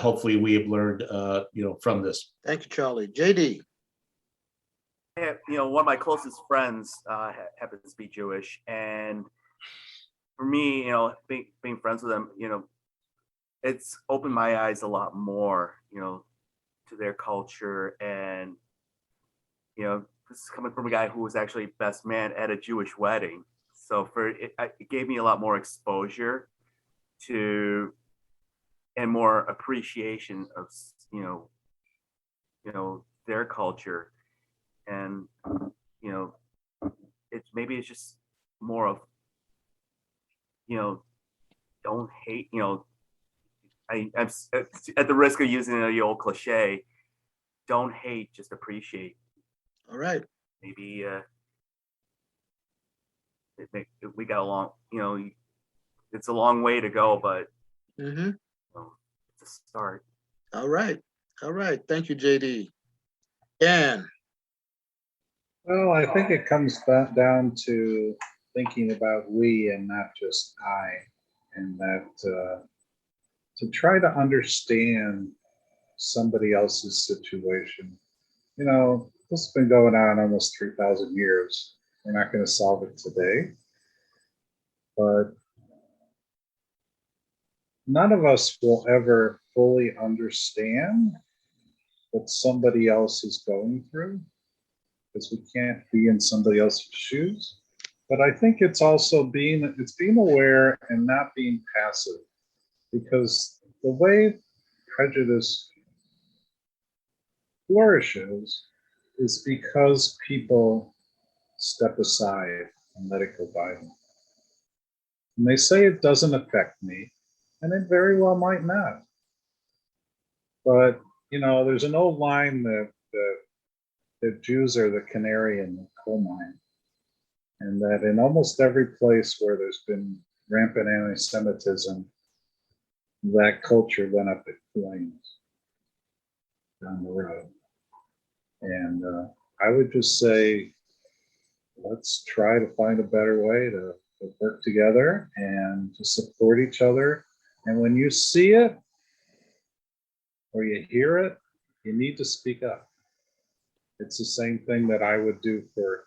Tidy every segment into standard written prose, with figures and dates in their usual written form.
hopefully we have learned, from this. Thank you, Charlie. JD. One of my closest friends happens to be Jewish, and for me, being friends with them, it's opened my eyes a lot more, to their culture, and this is coming from a guy who was actually best man at a Jewish wedding, so it gave me a lot more exposure to and more appreciation of their culture. And it's just more of don't hate. I'm at the risk of using the old cliche, don't hate, just appreciate. All right. Maybe we got a long, it's a long way to go, but it's a start. All right. Thank you, JD. Dan. Well, I think it comes down to thinking about we and not just I, and that to try to understand somebody else's situation. This has been going on almost 3,000 years. We're not going to solve it today, but none of us will ever fully understand what somebody else is going through, because we can't be in somebody else's shoes. But I think it's also being aware and not being passive, because the way prejudice flourishes is because people step aside and let it go by them. And they say it doesn't affect me, and it very well might not. But, there's an old line that Jews are the canary in the coal mine, and that in almost every place where there's been rampant anti-Semitism, that culture went up in flames down the road. And I would just say, let's try to find a better way to work together and to support each other. And when you see it or you hear it, you need to speak up. It's the same thing that I would do for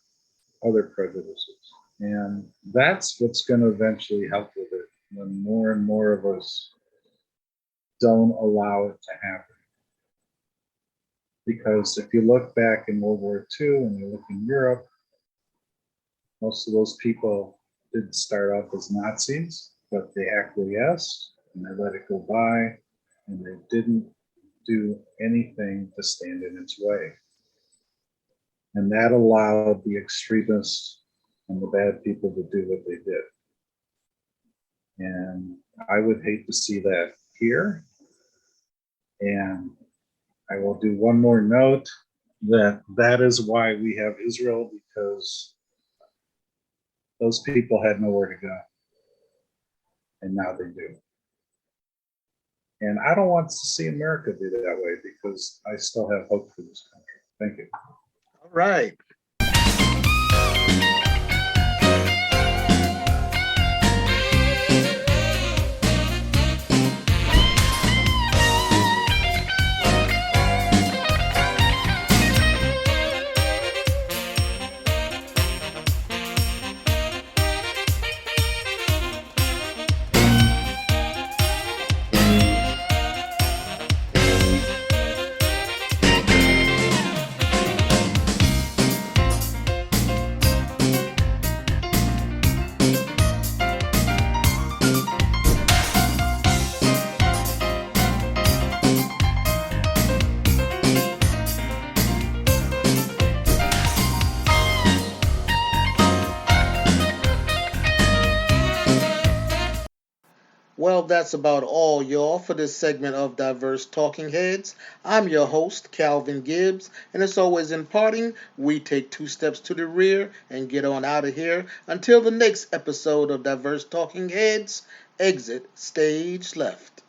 other prejudices. And that's what's going to eventually help with it, when more and more of us don't allow it to happen. Because if you look back in World War II and you look in Europe, most of those people didn't start off as Nazis, but they acquiesced and they let it go by, and they didn't do anything to stand in its way. And that allowed the extremists and the bad people to do what they did. And I would hate to see that here. And I will do one more note, that is why we have Israel, because those people had nowhere to go. And now they do. And I don't want to see America be that way, because I still have hope for this country. Thank you. All right. Well, that's about all, y'all, for this segment of Diverse Talking Heads. I'm your host, Calvin Gibbs, and as always in parting, we take 2 steps to the rear and get on out of here. Until the next episode of Diverse Talking Heads, exit stage left.